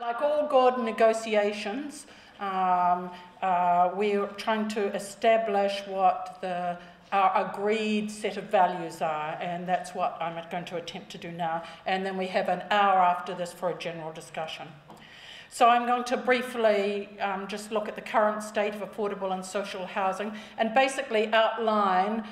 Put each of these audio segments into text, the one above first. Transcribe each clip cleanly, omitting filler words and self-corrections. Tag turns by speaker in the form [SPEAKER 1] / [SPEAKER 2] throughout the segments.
[SPEAKER 1] Like all good negotiations, we're trying to establish what our agreed set of values are, and that's what I'm going to attempt to do now. And then we have an hour after this for a general discussion. So I'm going to briefly just look at the current state of affordable and social housing and basically outline,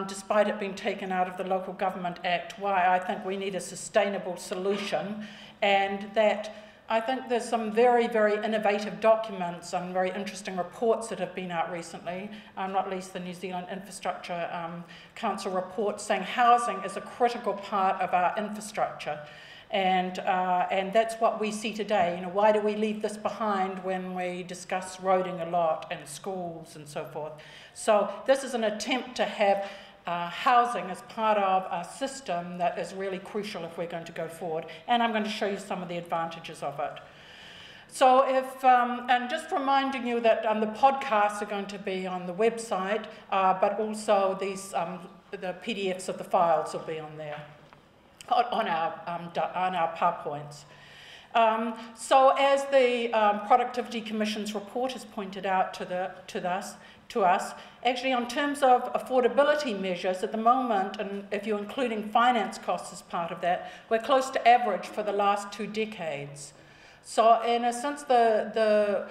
[SPEAKER 1] despite it being taken out of the Local Government Act, why I think we need a sustainable solution, and that I think there's some very, very innovative documents and very interesting reports that have been out recently, not least the New Zealand Infrastructure Council report saying housing is a critical part of our infrastructure. And that's what we see today. You know, why do we leave this behind when we discuss roading a lot and schools and so forth? So this is an attempt to have housing as part of a system that is really crucial if we're going to go forward. And I'm going to show you some of the advantages of it. So and just reminding you that the podcasts are going to be on the website, but also these, the PDFs of the files will be on there. On our PowerPoints. So as the Productivity Commission's report has pointed out to us, actually in terms of affordability measures at the moment, and if you're including finance costs as part of that, we're close to average for the last 2 decades. So in a sense, the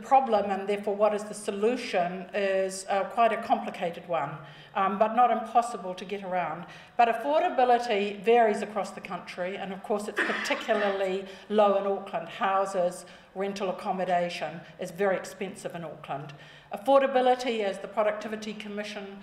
[SPEAKER 1] problem, and therefore what is the solution, is quite a complicated one, but not impossible to get around. But affordability varies across the country, and of course it's particularly low in Auckland. Houses, rental accommodation is very expensive in Auckland. Affordability, as the Productivity Commission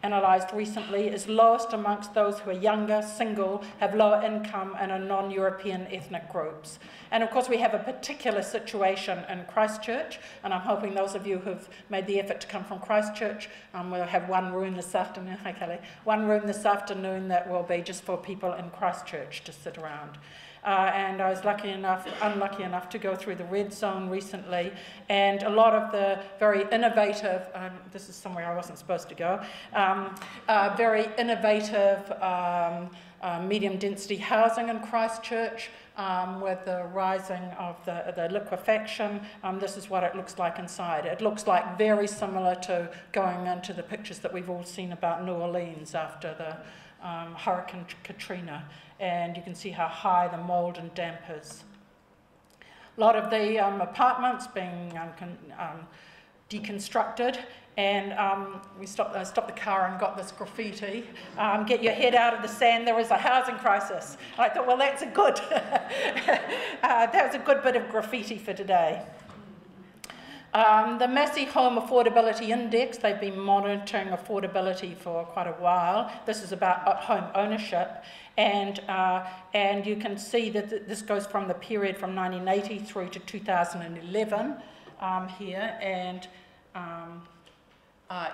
[SPEAKER 1] analysed recently, is lowest amongst those who are younger, single, have lower income and are non-European ethnic groups. And of course we have a particular situation in Christchurch, and I'm hoping those of you who've made the effort to come from Christchurch, we'll have one room this afternoon, hi Kelly, one room this afternoon that will be just for people in Christchurch to sit around. And I was unlucky enough to go through the red zone recently, and a lot of the very innovative, this is somewhere I wasn't supposed to go, very innovative medium density housing in Christchurch with the rising of the liquefaction. This is what it looks like inside. It looks like very similar to going into the pictures that we've all seen about New Orleans after the Hurricane Katrina. And you can see how high the mould and damp is. A lot of the apartments being deconstructed, and I stopped the car and got this graffiti, get your head out of the sand, there is a housing crisis. And I thought, well, that's a good, that was a good bit of graffiti for today. The Massey Home Affordability Index, they've been monitoring affordability for quite a while. This is about home ownership, and you can see that this goes from the period from 1980 through to 2011 here, and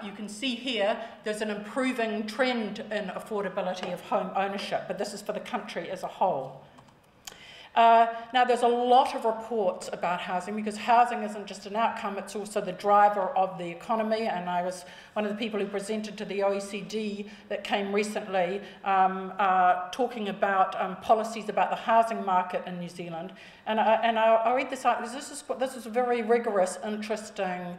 [SPEAKER 1] you can see here there's an improving trend in affordability of home ownership, but this is for the country as a whole. Now there's a lot of reports about housing, because housing isn't just an outcome, it's also the driver of the economy, and I was one of the people who presented to the OECD that came recently talking about policies about the housing market in New Zealand, and I read this out because this is a very rigorous, interesting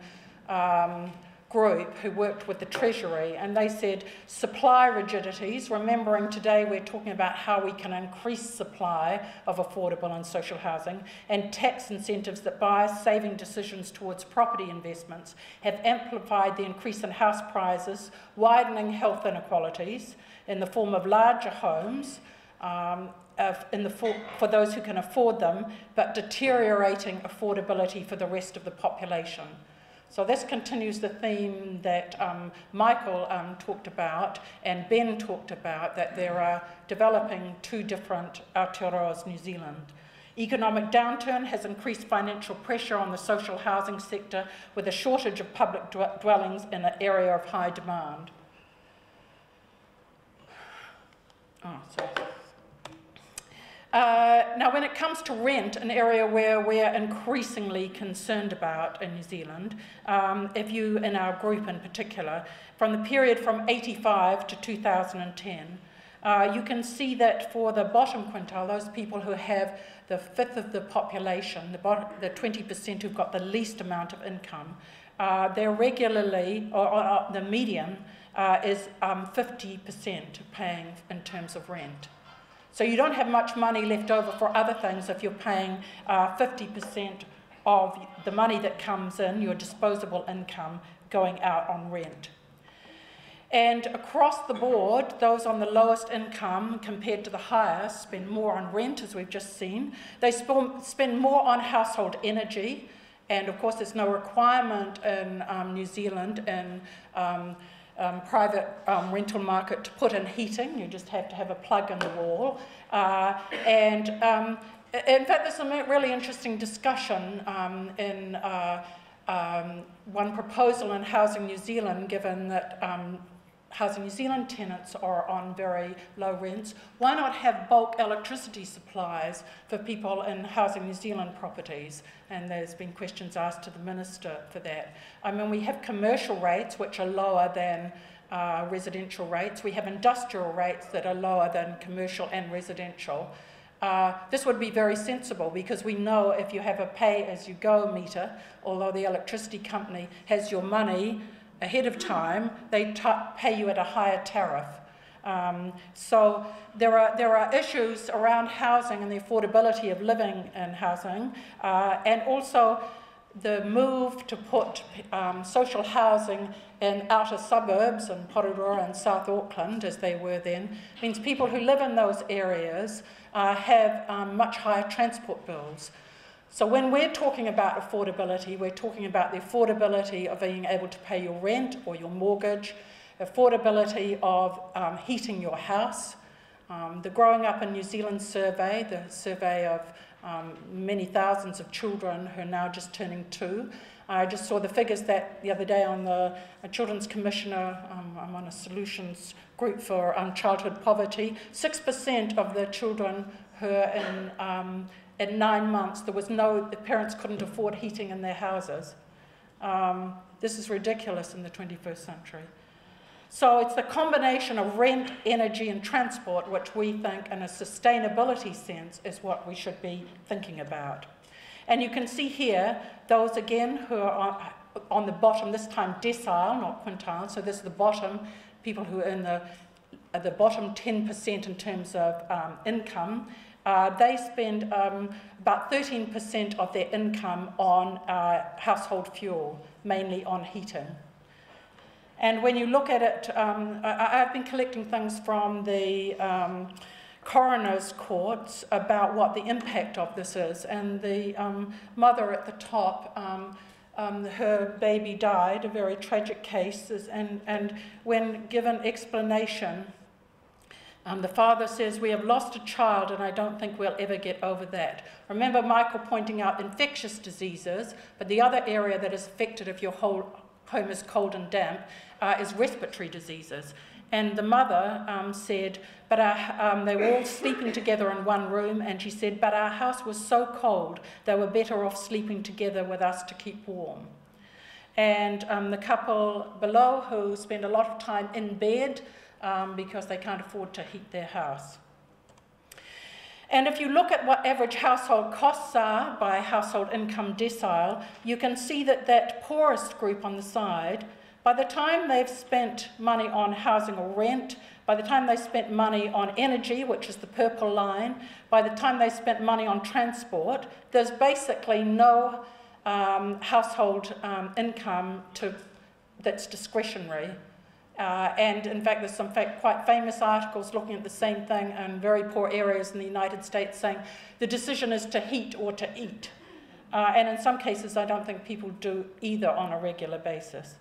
[SPEAKER 1] group who worked with the Treasury, and they said supply rigidities, remembering today we're talking about how we can increase supply of affordable and social housing, and tax incentives that bias saving decisions towards property investments have amplified the increase in house prices, widening health inequalities in the form of larger homes for those who can afford them, but deteriorating affordability for the rest of the population. So this continues the theme that Michael talked about and Ben talked about, that there are developing 2 different Aotearoa's New Zealand. Economic downturn has increased financial pressure on the social housing sector, with a shortage of public dwellings in an area of high demand. Oh, sorry. Now, when it comes to rent, an area where we're increasingly concerned about in New Zealand, if you, in our group in particular, from the period from 85 to 2010, You can see that for the bottom quintile, those people who have the fifth of the population, the 20% who've got the least amount of income, they're regularly, or the median is 50% paying in terms of rent. So you don't have much money left over for other things if you're paying 50% of the money that comes in, your disposable income, going out on rent. And across the board, those on the lowest income compared to the highest spend more on rent, as we've just seen. They spend more on household energy, and of course there's no requirement in New Zealand in private rental market to put in heating. You just have to have a plug in the wall. In fact, there's some really interesting discussion in one proposal in Housing New Zealand, given that Housing New Zealand tenants are on very low rents. Why not have bulk electricity supplies for people in Housing New Zealand properties? And there's been questions asked to the Minister for that. I mean, we have commercial rates which are lower than residential rates. We have industrial rates that are lower than commercial and residential. This would be very sensible, because we know if you have a pay-as-you-go meter, although the electricity company has your money ahead of time, they pay you at a higher tariff. So there are issues around housing and the affordability of living in housing, and also the move to put social housing in outer suburbs in Porirua and South Auckland, as they were then, means people who live in those areas have much higher transport bills. So when we're talking about affordability, we're talking about the affordability of being able to pay your rent or your mortgage, affordability of heating your house. The Growing Up in New Zealand survey, the survey of many thousands of children who are now just turning 2. I just saw the figures that the other day on the Children's Commissioner. I'm on a solutions group for childhood poverty. 6% of the children who are in 9 months, the parents couldn't afford heating in their houses. This is ridiculous in the 21st century. So it's the combination of rent, energy and transport which we think in a sustainability sense is what we should be thinking about. And you can see here those again who are on the bottom, this time decile, not quintile, so this is the bottom, people who earn the bottom 10% in terms of income. They spend about 13% of their income on household fuel, mainly on heating. And when you look at it, I've been collecting things from the coroner's courts about what the impact of this is. And the mother at the top, her baby died, a very tragic case, and when given explanation, the father says, "We have lost a child and I don't think we'll ever get over that." Remember Michael pointing out infectious diseases, but the other area that is affected if your whole home is cold and damp is respiratory diseases. And the mother said, but they were all sleeping together in one room, and she said, but our house was so cold, they were better off sleeping together with us to keep warm. And the couple below who spend a lot of time in bed because they can't afford to heat their house. And if you look at what average household costs are by household income decile, you can see that that poorest group on the side, by the time they've spent money on housing or rent, by the time they spent money on energy, which is the purple line, by the time they spent money on transport, there's basically no household income that's discretionary. And in fact, there's some quite famous articles looking at the same thing in very poor areas in the United States saying the decision is to heat or to eat. And in some cases, I don't think people do either on a regular basis.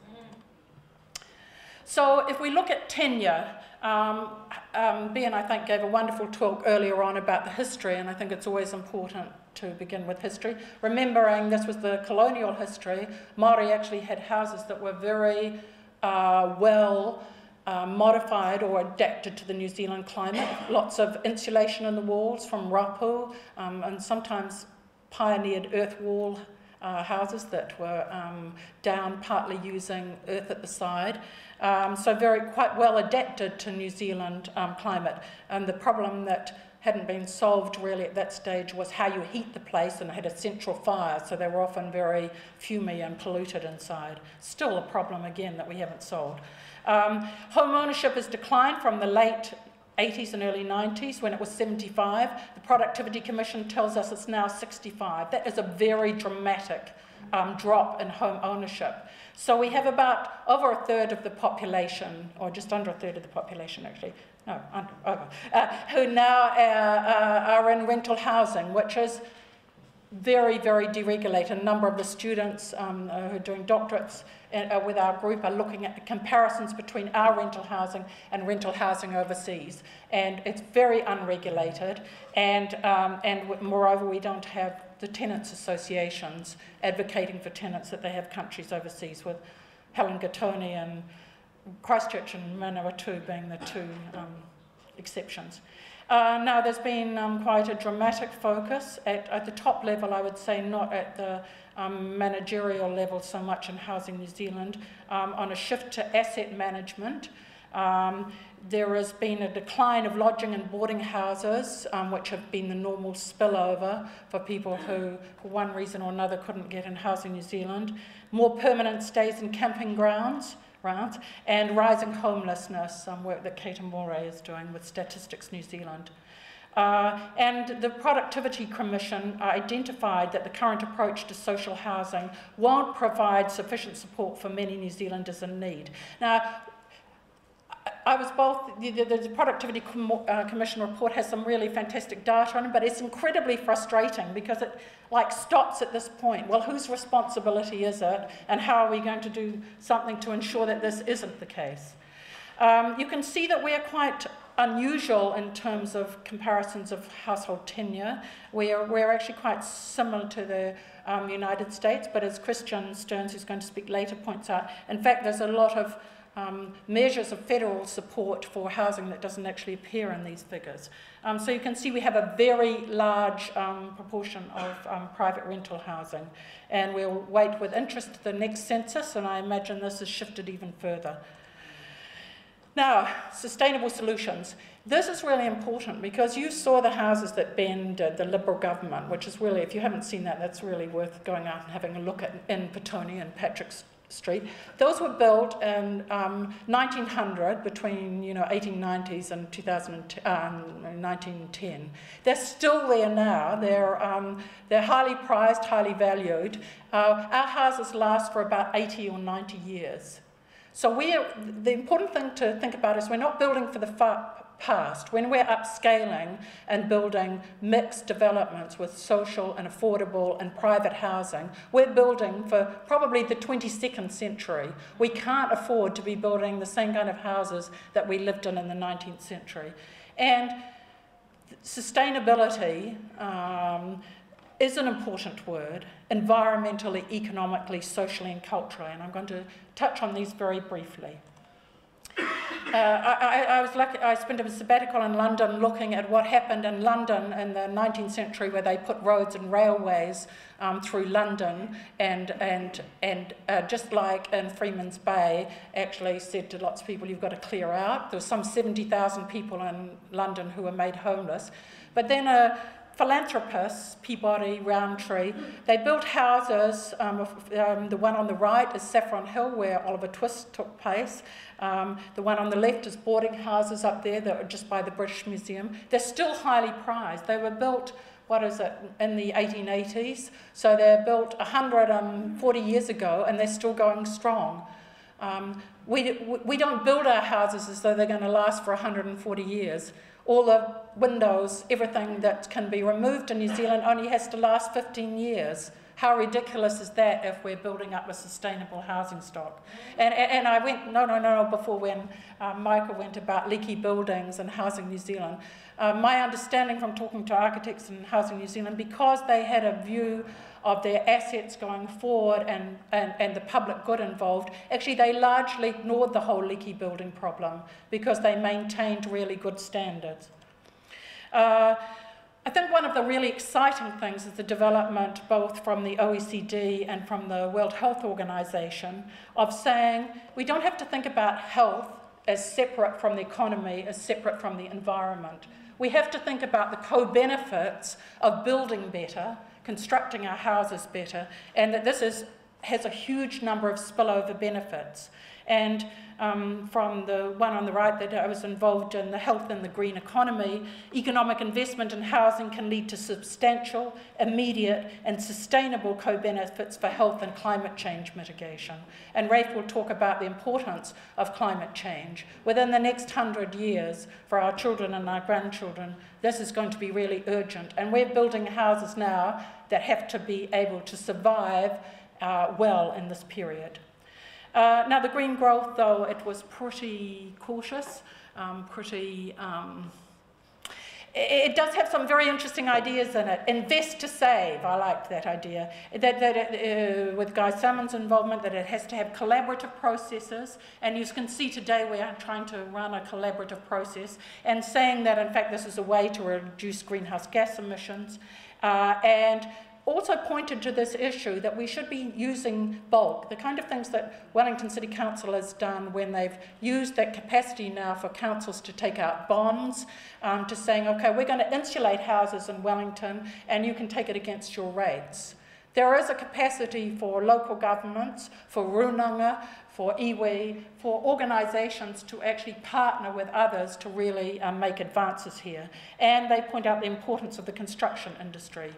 [SPEAKER 1] So if we look at tenure, Ben, I think, gave a wonderful talk earlier on about the history, and I think it's always important to begin with history. Remembering this was the colonial history, Māori actually had houses that were very well modified or adapted to the New Zealand climate. Lots of insulation in the walls from rapu, and sometimes pioneered earth wall houses that were down, partly using earth at the side. So quite well adapted to New Zealand climate. And the problem that hadn't been solved really at that stage was how you heat the place, and it had a central fire, so they were often very fumy and polluted inside. Still a problem again that we haven't solved. Home ownership has declined from the late 80s and early 90s when it was 75. The Productivity Commission tells us it's now 65. That is a very dramatic drop in home ownership. So we have about over a third of the population, or just under a third of the population actually, no, over, who now are in rental housing, which is very, very deregulated. A number of the students who are doing doctorates with our group are looking at the comparisons between our rental housing and rental housing overseas. And it's very unregulated, and moreover, we don't have the tenants associations advocating for tenants that they have countries overseas, with Helen Gatoni and Christchurch and Manawatu being the two exceptions. Now, there's been quite a dramatic focus at the top level, I would say, not at the managerial level so much in Housing New Zealand, on a shift to asset management. There has been a decline of lodging and boarding houses, which have been the normal spillover for people who, for one reason or another, couldn't get in Housing New Zealand. More permanent stays in camping grounds, and rising homelessness, work that Kate Moray is doing with Statistics New Zealand. And the Productivity Commission identified that the current approach to social housing won't provide sufficient support for many New Zealanders in need. Now, I was both, the Productivity Commission report has some really fantastic data on it, but it's incredibly frustrating because it stops at this point. Well, whose responsibility is it, and how are we going to do something to ensure that this isn't the case? You can see that we are quite unusual in terms of comparisons of household tenure. We're actually quite similar to the United States, but as Christian Stearns, who's going to speak later, points out, in fact, there's a lot of measures of federal support for housing that doesn't actually appear in these figures. So you can see we have a very large proportion of private rental housing, and we'll wait with interest the next census, and I imagine this has shifted even further. Now, sustainable solutions. This is really important because you saw the houses that Ben did, the Liberal government, which is really, if you haven't seen that, that's really worth going out and having a look at in Petone and Patrick's Street. Those were built in 1900, between 1890s and 1910. They're still there now. They're highly prized, highly valued. Our houses last for about 80 or 90 years. So the important thing to think about is we're not building for the past. When we're upscaling and building mixed developments with social and affordable and private housing, we're building for probably the 22nd century. We can't afford to be building the same kind of houses that we lived in the 19th century. And sustainability is an important word, environmentally, economically, socially and culturally, and I'm going to touch on these very briefly. I was lucky. I spent a sabbatical in London looking at what happened in London in the 19th century, where they put roads and railways through London, and just like in Freeman's Bay, actually said to lots of people, you've got to clear out. There were some 70,000 people in London who were made homeless. But then philanthropists, Peabody, Rowntree, they built houses. The one on the right is Saffron Hill, where Oliver Twist took place. The one on the left is boarding houses up there that are just by the British Museum. They're still highly prized. They were built, in the 1880s. So they're built 140 years ago, and they're still going strong. We don't build our houses as though they're going to last for 140 years. All the windows, everything that can be removed in New Zealand only has to last 15 years. How ridiculous is that if we're building up a sustainable housing stock? And I went, no, before when Michael went about leaky buildings and Housing New Zealand. My understanding from talking to architects in Housing New Zealand, because they had a view of their assets going forward and the public good involved, actually they largely ignored the whole leaky building problem because they maintained really good standards. I think one of the really exciting things is the development both from the OECD and from the World Health Organization of saying we don't have to think about health as separate from the economy, as separate from the environment. We have to think about the co-benefits of building better, constructing our houses better, and that this has a huge number of spillover benefits. And from the one on the right that I was involved in, the health and the green economy, economic investment in housing can lead to substantial, immediate and sustainable co-benefits for health and climate change mitigation. And Rafe will talk about the importance of climate change. Within the next 100 years, for our children and our grandchildren, this is going to be really urgent. And we're building houses now that have to be able to survive well in this period. Now, the green growth, though, it was pretty cautious, it does have some very interesting ideas in it. Invest to save, I liked that idea. With Guy Salmon's involvement, that it has to have collaborative processes, and you can see today we are trying to run a collaborative process, and saying that, in fact, this is a way to reduce greenhouse gas emissions, and also pointed to this issue that we should be using bulk, the kind of things that Wellington City Council has done when they've used that capacity now for councils to take out bonds, to saying, okay, we're going to insulate houses in Wellington and you can take it against your rates. There is a capacity for local governments, for runanga, for iwi, for organisations to actually partner with others to really make advances here. And they point out the importance of the construction industry.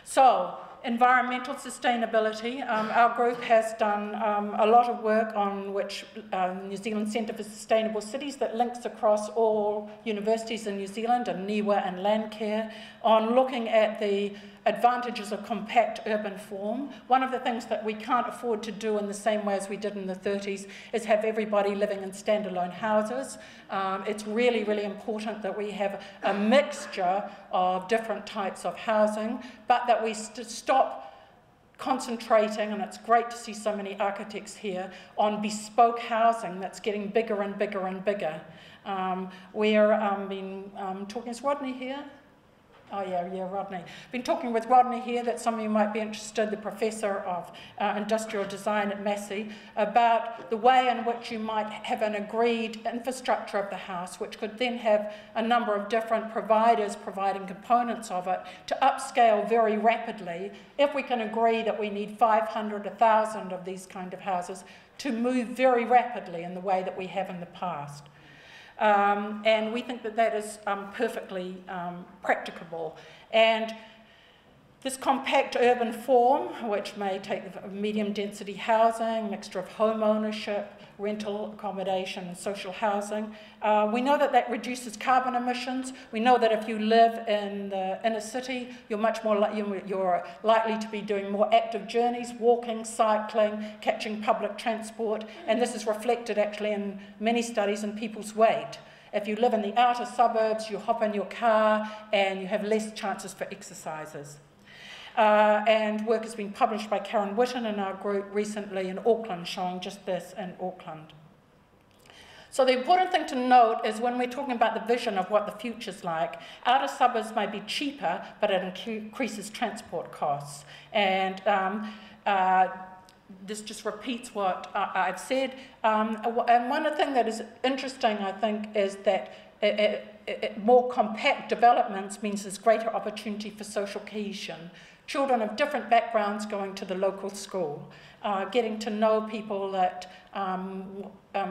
[SPEAKER 1] So, environmental sustainability. Our group has done a lot of work on which New Zealand Centre for Sustainable Cities that links across all universities in New Zealand and NIWA and Landcare on looking at the advantages of compact urban form. One of the things that we can't afford to do in the same way as we did in the 30s is have everybody living in standalone houses. It's really, really important that we have a mixture of different types of housing, but that we stop concentrating, and it's great to see so many architects here, on bespoke housing that's getting bigger and bigger and bigger. We're talking, is Rodney here? Oh, yeah, Rodney. Been talking with Rodney here, that some of you might be interested, the Professor of Industrial Design at Massey, about the way in which you might have an agreed infrastructure of the house, which could then have a number of different providers providing components of it to upscale very rapidly, if we can agree that we need 500, 1,000 of these kind of houses to move very rapidly in the way that we have in the past. And we think that that is perfectly practicable. And this compact urban form, which may take the medium density housing, mixture of home ownership, rental accommodation and social housing, we know that that reduces carbon emissions. We know that if you live in the inner city, you're much more you're likely to be doing more active journeys, walking, cycling, catching public transport, and this is reflected actually in many studies in people's weight. If you live in the outer suburbs, you hop in your car and you have less chances for exercises. And work has been published by Karen Whitten in our group recently in Auckland, showing just this in Auckland. So the important thing to note is when we're talking about the vision of what the future's like, outer suburbs may be cheaper, but it increases transport costs. And this just repeats what I've said. And one thing that is interesting, I think, is that more compact developments means there's greater opportunity for social cohesion. Children of different backgrounds going to the local school, getting to know people that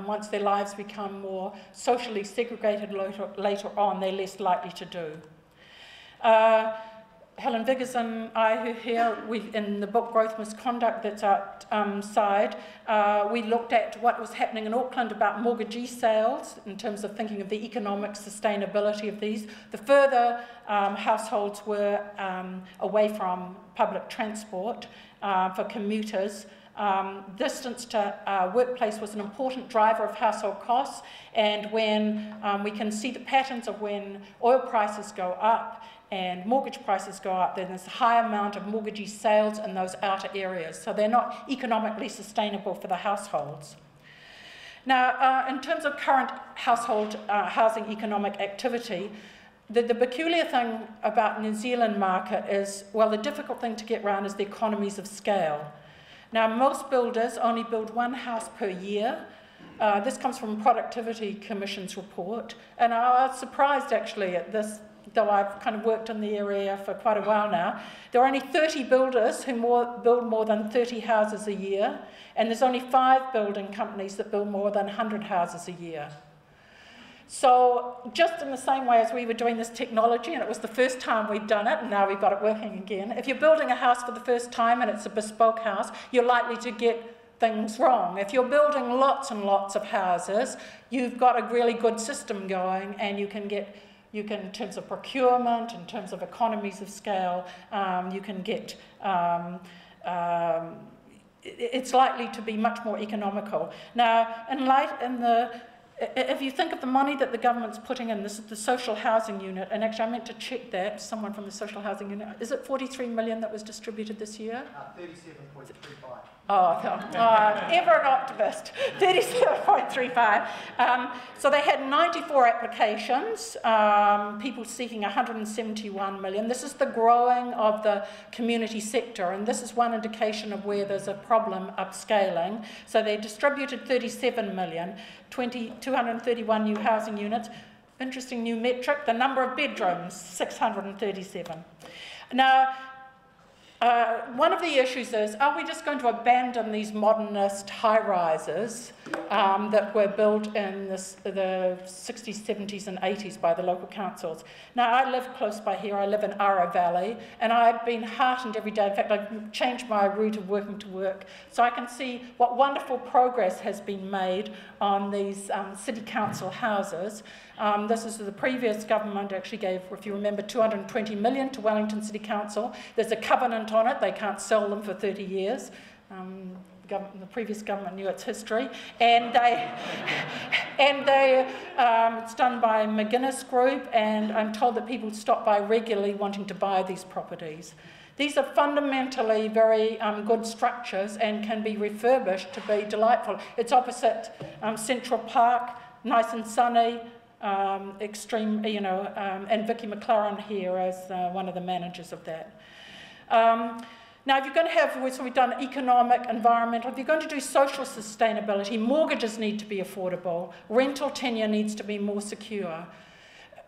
[SPEAKER 1] once their lives become more socially segregated later on, they're less likely to do. Helen Viggers and I, who are here, in the book Growth Misconduct that's outside, we looked at what was happening in Auckland about mortgagee sales in terms of thinking of the economic sustainability of these. The further households were away from public transport for commuters, distance to workplace was an important driver of household costs, and when we can see the patterns of when oil prices go up and mortgage prices go up, then there's a high amount of mortgagee sales in those outer areas. So they're not economically sustainable for the households. Now, in terms of current household housing economic activity, the peculiar thing about New Zealand market is, well, the difficult thing to get around is the economies of scale. Now, most builders only build one house per year. This comes from Productivity Commission's report, and I was surprised actually at this, though I've kind of worked in the area for quite a while now. There are only 30 builders who build more than 30 houses a year, and there's only 5 building companies that build more than 100 houses a year. So just in the same way as we were doing this technology, and it was the first time we'd done it, and now we've got it working again, if you're building a house for the first time and it's a bespoke house, you're likely to get things wrong. If you're building lots and lots of houses, you've got a really good system going, and you can, in terms of procurement, in terms of economies of scale, you can get, it's likely to be much more economical. Now, if you think of the money that the government's putting in, this is the social housing unit, and actually I meant to check that, someone from the social housing unit, is it 43 million that was distributed this year?
[SPEAKER 2] 37.35.
[SPEAKER 1] Oh, ever an optimist, 37.35. So they had 94 applications, people seeking 171 million. This is the growing of the community sector, and this is one indication of where there's a problem upscaling. So they distributed 37 million, 231 new housing units. Interesting new metric, the number of bedrooms, 637. Now, one of the issues is, are we just going to abandon these modernist high-rises that were built in the 60s, 70s and 80s by the local councils? Now, I live close by here. I live in Ara Valley, and I've been heartened every day. In fact, I've changed my route of working to work, so I can see what wonderful progress has been made on these city council houses. This is the previous government actually gave, if you remember, 220 million to Wellington City Council. There's a covenant on it. They can't sell them for 30 years. The previous government knew its history. And it's done by McGuinness Group, and I'm told that people stop by regularly wanting to buy these properties. These are fundamentally very good structures and can be refurbished to be delightful. It's opposite Central Park, nice and sunny, extreme, and Vicky McLaren here as one of the managers of that. Now, if you're going to have, so we've done economic, environmental, if you're going to do social sustainability, mortgages need to be affordable, rental tenure needs to be more secure.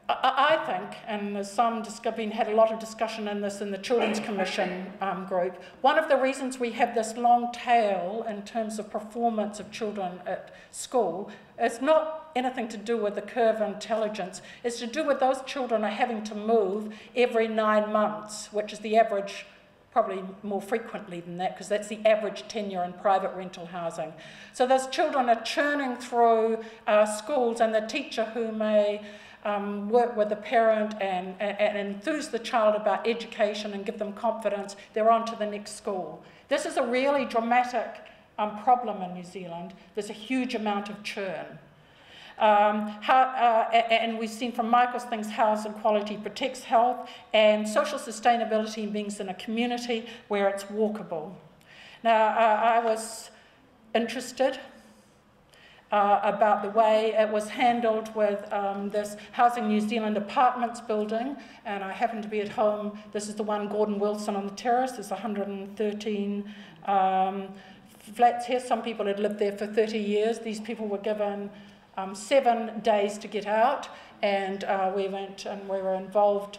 [SPEAKER 1] I think, and there's had a lot of discussion in this in the Children's Commission group, one of the reasons we have this long tail in terms of performance of children at school is not anything to do with the curve of intelligence. It's to do with those children are having to move every 9 months, which is the average, probably more frequently than that, because that's the average tenure in private rental housing. So those children are churning through schools, and the teacher who may work with the parent and enthuse the child about education and give them confidence, they're on to the next school. This is a really dramatic problem in New Zealand. There's a huge amount of churn. And we've seen from Michael's things, housing quality protects health, and social sustainability means in a community where it's walkable. Now, I was interested about the way it was handled with this Housing New Zealand apartments building, and I happened to be at home. This is the one, Gordon Wilson on the terrace. There's 113 flats here. Some people had lived there for 30 years. These people were given 7 days to get out, and we went and we were involved.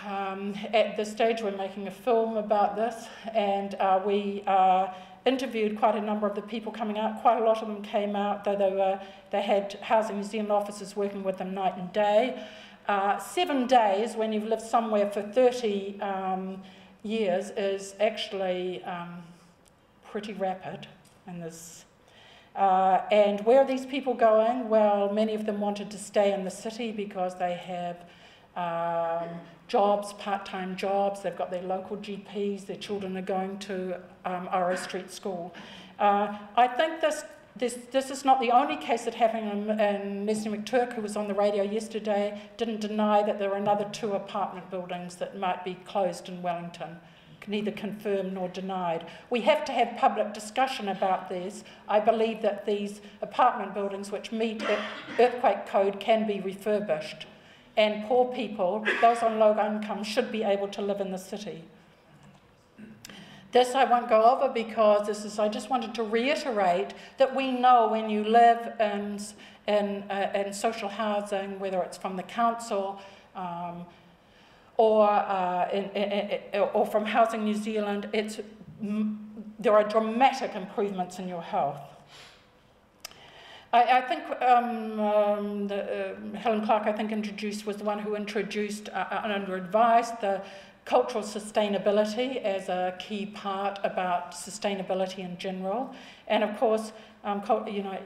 [SPEAKER 1] At this stage, we're making a film about this, and we interviewed quite a number of the people coming out. Quite a lot of them came out, though they had Housing New Zealand officers working with them night and day. 7 days when you've lived somewhere for 30 years is actually pretty rapid in this. And where are these people going? Well, many of them wanted to stay in the city because they have jobs, part-time jobs, they've got their local GPs, their children are going to Oro Street School. I think this is not the only case that happened, and Leslie McTurk, who was on the radio yesterday, didn't deny that there are another 2 apartment buildings that might be closed in Wellington. Neither confirmed nor denied. We have to have public discussion about these. I believe that these apartment buildings which meet earthquake code can be refurbished and poor people, those on low income, should be able to live in the city. This I won't go over because I just wanted to reiterate that we know when you live in social housing, whether it's from the council or from Housing New Zealand, there are dramatic improvements in your health. I think Helen Clark, I think, was the one who introduced under advice the cultural sustainability as a key part about sustainability in general. And of course,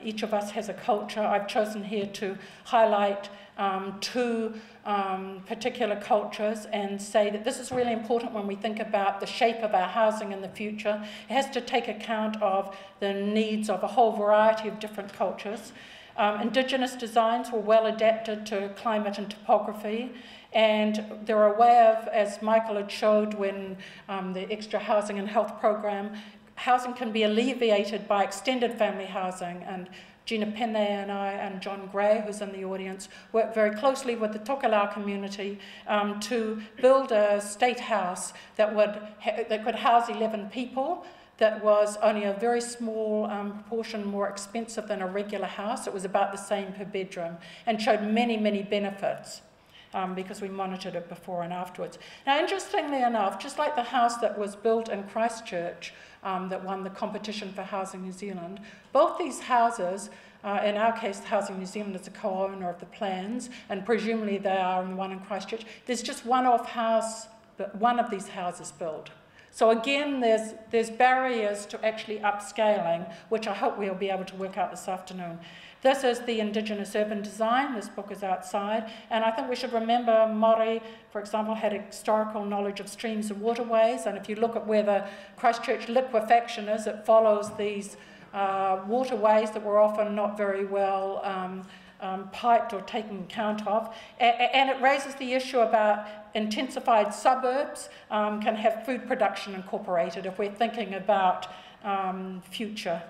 [SPEAKER 1] each of us has a culture. I've chosen here to highlight two particular cultures and say that this is really important when we think about the shape of our housing in the future. It has to take account of the needs of a whole variety of different cultures. Indigenous designs were well adapted to climate and topography, and they're a way of, as Michael had showed when the extra housing and health program, housing can be alleviated by extended family housing. And Gina Penne and I and John Gray, who's in the audience, worked very closely with the Tokelau community to build a state house that could house 11 people. That was only a very small proportion more expensive than a regular house. It was about the same per bedroom and showed many, many benefits because we monitored it before and afterwards. Now, interestingly enough, just like the house that was built in Christchurch that won the competition for Housing New Zealand, both these houses, in our case, Housing New Zealand is a co-owner of the plans, and presumably they are in the one in Christchurch. There's just one of these houses built. So again, there's barriers to actually upscaling, which I hope we'll be able to work out this afternoon. This is the Indigenous urban design. This book is outside. And I think we should remember Māori, for example, had historical knowledge of streams and waterways. And if you look at where the Christchurch liquefaction is, it follows these waterways that were often not very well piped or taken account of. And it raises the issue about intensified suburbs can have food production incorporated if we're thinking about future.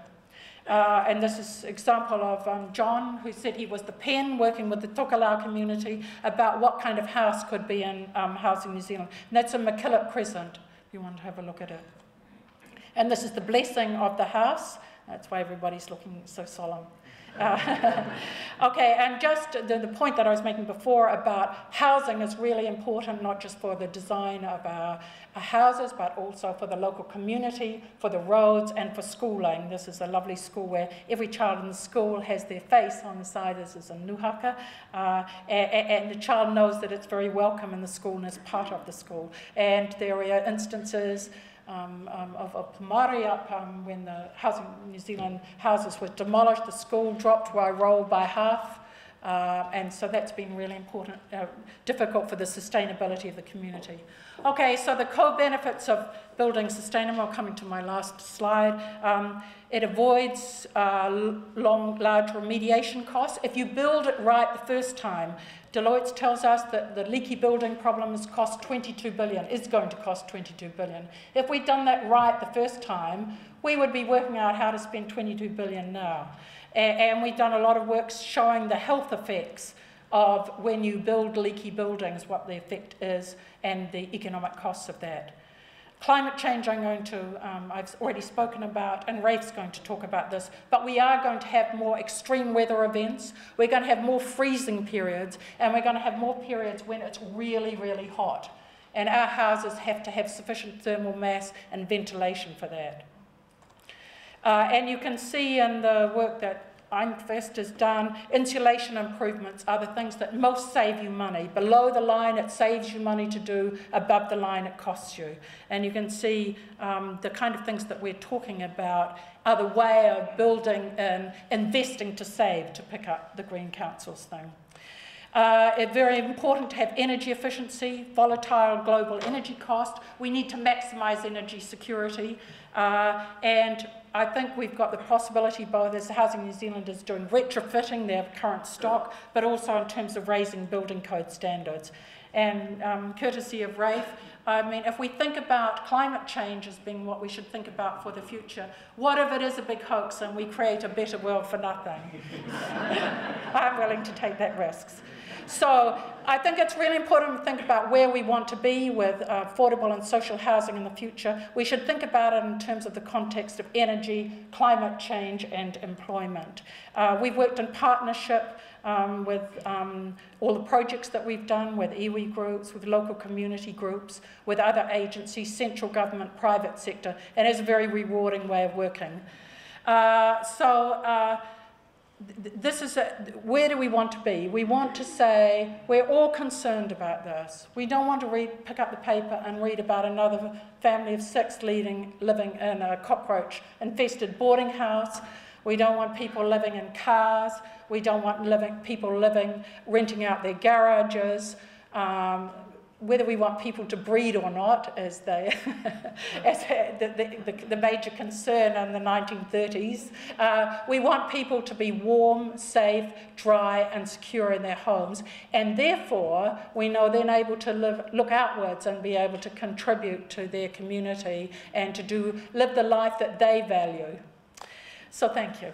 [SPEAKER 1] And this is an example of John, who said he was the pen working with the Tokelau community about what kind of house could be in Housing New Zealand. And that's in McKillop Crescent, if you want to have a look at it. And this is the blessing of the house. That's why everybody's looking so solemn. Okay, and just the point that I was making before about housing is really important, not just for the design of our houses, but also for the local community, for the roads, and for schooling. This is a lovely school where every child in the school has their face on the side. This is a nuhaka, and the child knows that it's very welcome in the school and is part of the school. And there are instances of Māori up when the Housing New Zealand houses were demolished, the school dropped Wairau by half, and so that's been really important, difficult for the sustainability of the community. Okay, so the co-benefits of building sustainable, coming to my last slide, it avoids large remediation costs. If you build it right the first time, Deloitte tells us that the leaky building problem is going to cost 22 billion. If we'd done that right the first time, we would be working out how to spend 22 billion now. And we've done a lot of work showing the health effects of when you build leaky buildings, what the effect is, and the economic costs of that. Climate change I've already spoken about, and Rafe's going to talk about this, but we are going to have more extreme weather events, we're going to have more freezing periods, and we're going to have more periods when it's really, really hot. And our houses have to have sufficient thermal mass and ventilation for that. And you can see in the work that Einfest has done, insulation improvements are the things that most save you money. Below the line, it saves you money to do. Above the line, it costs you. And you can see the kind of things that we're talking about are the way of building and investing to save, to pick up the Green Council's thing. It's very important to have energy efficiency, volatile global energy cost. We need to maximise energy security. And I think we've got the possibility, both as Housing New Zealand is doing retrofitting their current stock, but also in terms of raising building code standards. And courtesy of Rafe, I mean, if we think about climate change as being what we should think about for the future, what if it is a big hoax and we create a better world for nothing? I'm willing to take that risk. So I think it's really important to think about where we want to be with affordable and social housing in the future. We should think about it in terms of the context of energy, climate change and employment. We've worked in partnership with all the projects that we've done with iwi groups, with local community groups, with other agencies, central government, private sector, and it's a very rewarding way of working. This is where do we want to be? We want to say we're all concerned about this. We don't want to pick up the paper and read about another family of 6 living in a cockroach-infested boarding house. We don't want people living in cars. We don't want people renting out their garages. Whether we want people to breed or not, as the major concern in the 1930s. We want people to be warm, safe, dry and secure in their homes, and therefore we know they're able to look outwards and be able to contribute to their community and to live the life that they value. So thank you.